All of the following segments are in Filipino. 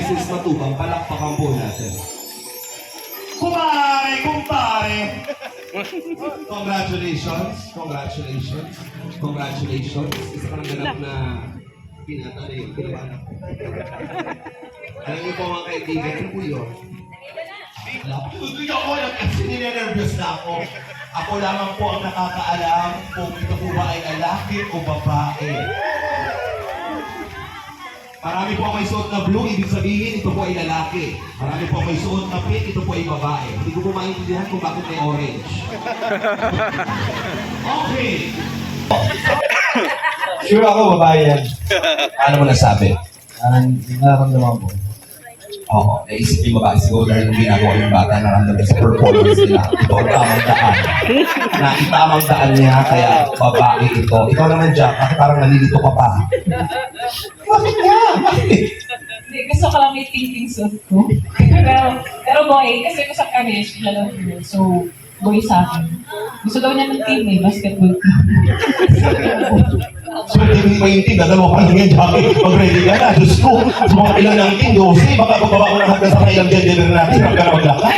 Mrs. Matubang, palakpakan po natin. Kumpare! Congratulations. Isa kang ganap na pinata na yun. Alam niyo po mga kaibigan, ano po yun? Tutuloy ako, kasi ninenervous na ako. Ako lamang po ang nakakaalam kung ito po ba ay lalaki o babae. Marami po ang may suot na blue, ibig sabihin ito po ay lalaki. Marami po ang may suot na pink, ito po ay babae. Hindi ko po maintindihan kung bakit may orange. Okay. Sure ako, babae yan. Ano mo nasabi? Nararamdaman ko. Oo, naisip yung babae siguro dahil yung ginagawa yung bata naramdaman sa performance nila. Ito ang tamang daan. Na itamang daan niya, kaya babae ito. Ikaw naman, Jack, bakit parang nalilito ka pa? Bakit nga? Bakit? Hindi, gusto ko lang may thinking suit ko. pero boy, kasi usap kami, siya lang yun. So, boy sa akin. Gusto daw niya ng team eh, basketball team. So, hindi mo yung team, dalawa pa lang yan, Jackie. Pag-ready ka na, Diyos ko. Sa mga ilan ng team, Yose, baka pagbaba ko na hanggang sa kailang gender natin, hanggang na maglakad.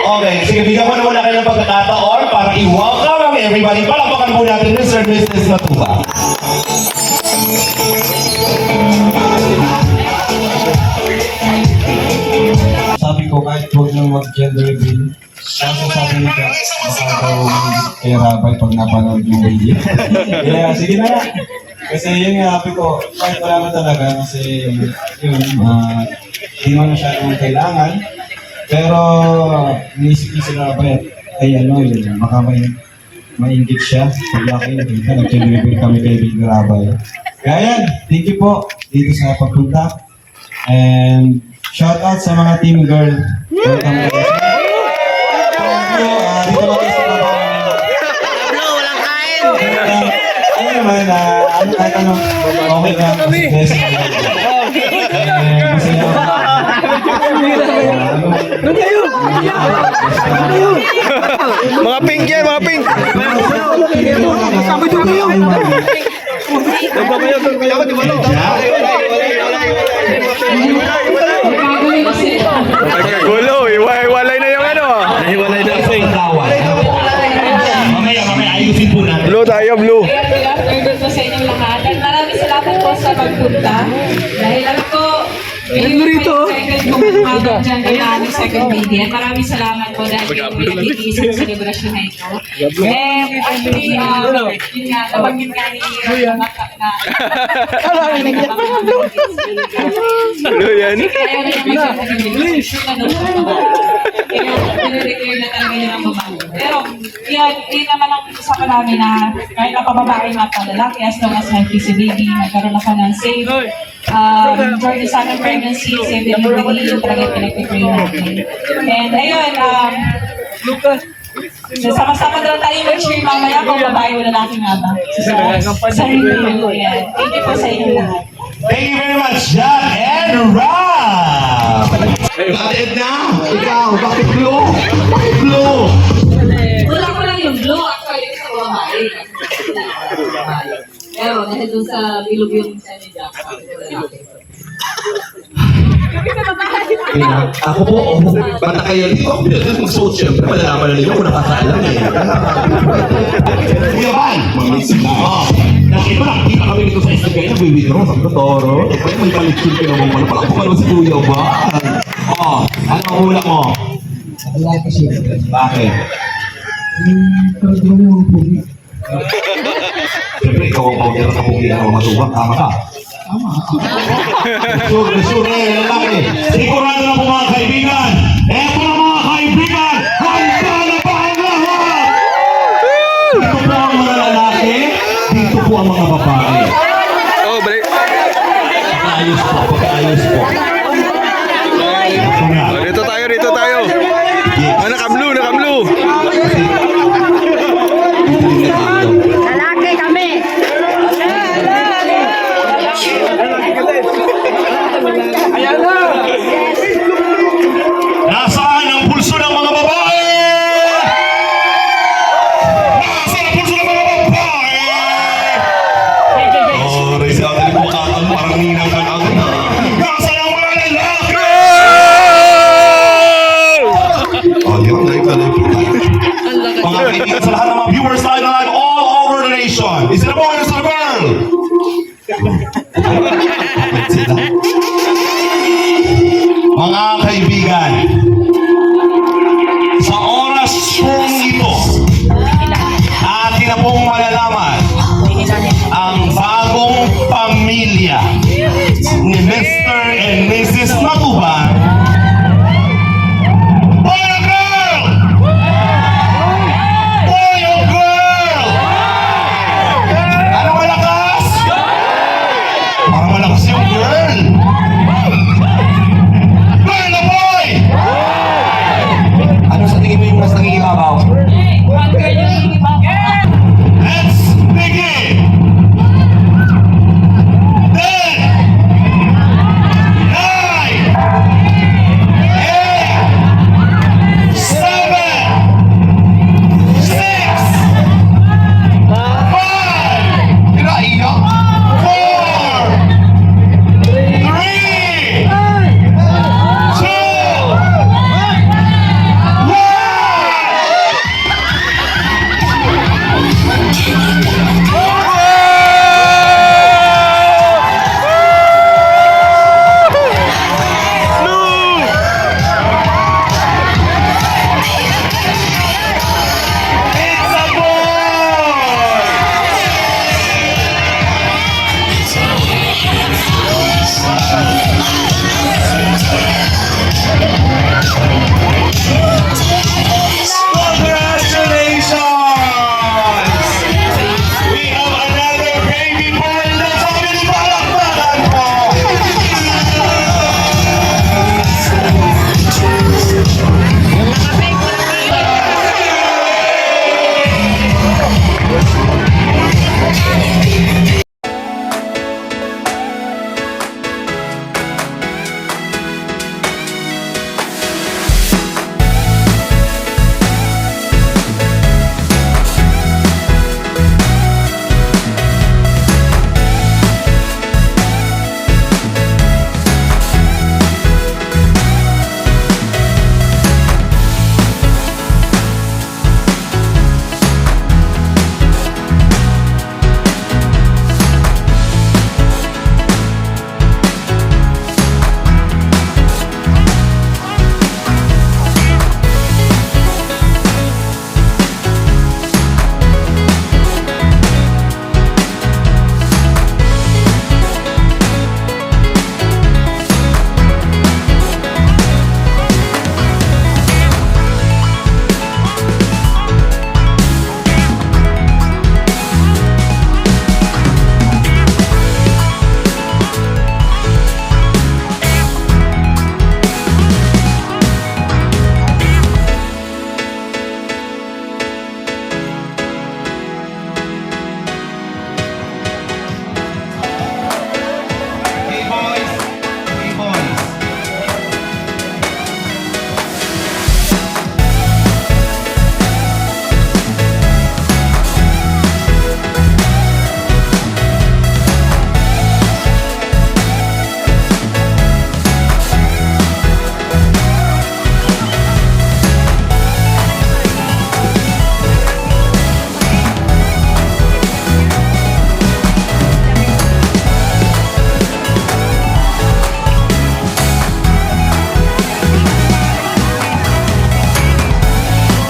Okay, sige, bigyan ko na muna kayo ng pagkakataon para i-welcome everybody. Palakpakan po natin, Mr. and Mrs. Matuba. Sabi ko, kahit huwag nang mag-gender reveal, kasi sabi ni Jack, baka daw kay Rabay pag napanood yung video. Kaya, sige na nga. Kasi yun nga, sabi ko, kahit wala na talaga, kasi yun, hindi mo masyadong kailangan. Pero, naisip niya si Rabay, ay ano yun, baka mainggit siya. Pag laki, nag-gender reveal kami kay Big Rabay. Kaya yan, thank you po dito sa pagpunta. And, shout out sa mga team girl. Welcome guys. Dito lang kayo sa baba. Walang kain! Ayun naman, ano kahit ano, okay lang. Best. Masaya ako. Mga pink yan, mga pink! Sabi ko kayo. Gulo, iwalay na yung ano. Iwalay na kasi. Mamaya, ayusin po natin. Blue tayo, blue. Good afternoon po sa inyong lahat. At maraming salamat po sa pagpunta. Dahil alam ko, ngayon rito. Hanggang dyan kayo aming second media. Maraming salamat po dahil kayo pinag-iisang celebration na ito. Actually, yun nga, nabanggit nga ni Rona na Blue yan. kaya rin naman siya pinag-declare na talaga yun ang babae. Pero, yun naman ang usapan namin na kahit na pababae na palalaki, as long as healthy si baby, magkaroon ako ng safe during sa aking pregnancy, safe delivery, yung talaga pinag-declare natin. And ayun, sama-sama daw tayo mag-share mamaya kung babae o lalaki nga ba. Sa inyo. Yan. Thank you po sa inyo lahat. Thank you very much, Jack and Rob! Ate Edna, ikaw, bakit blue? Bakit blue? Wala ko lang yung blue, actually sa babae. Pero dahil dun sa bilog yung sa niya. Ako po, bata kayo dito. Mag-suot siyempre, malalaman na ninyo kung nakakaalam eh. Kuya Van! Nakita kami dito sa Instagram, nag-withdraw. Sabi ko, Toro, may collection ka naman pala. Palakpo ka naman si Kuya Van. Ano ang hula mo? Wala kasi. Bakit? Pero di mo mga pugi. Siyempre, ikaw ang pawagyan ng kapugi ng matubang. Tama ka. Sure eh, lalaki. Sigurado na po mga kaibigan. Eto na mga kaibigan. Handa na ba ang lahat? Dito po ang mga lalaki. Dito po ang mga babae. Oh, break. Pagkaayos po, pagkaayos po. Oh, dito tayo. Oh, naka-blue. Lalaki kami. Ayan na! Mga kaibigan, sa oras pong ito, atin na pong malalaman ang bagong pamilya ni Mr. and Mrs. Matuban. Boy or girl? Boy or girl? Ano malakas? Para malakas yung girl. Girl na boy! Ano sa tingin mo yung mas nangingibabaw? One girl yung iba. Let's begin! 10, 9, 8, 7, 6, 5, kinaiyak? 4, 3, 2, 1! It's a Congratulations! We have another baby boy in the family. Palakpakan po! Hey boys! Hey boys!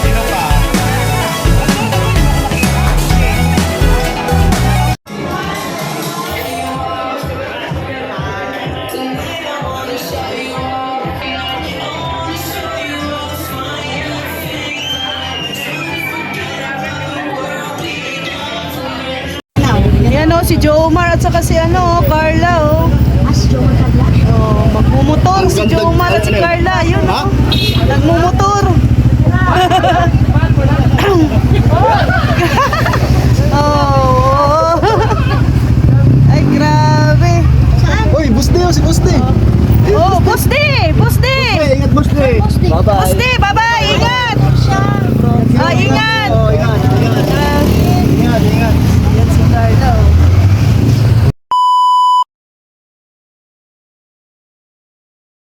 Sino pa? Yan o, si Jomar at saka si Carla o. Oh, magmumotor si Jomar at si Carla. Yun o. Nagmumotor.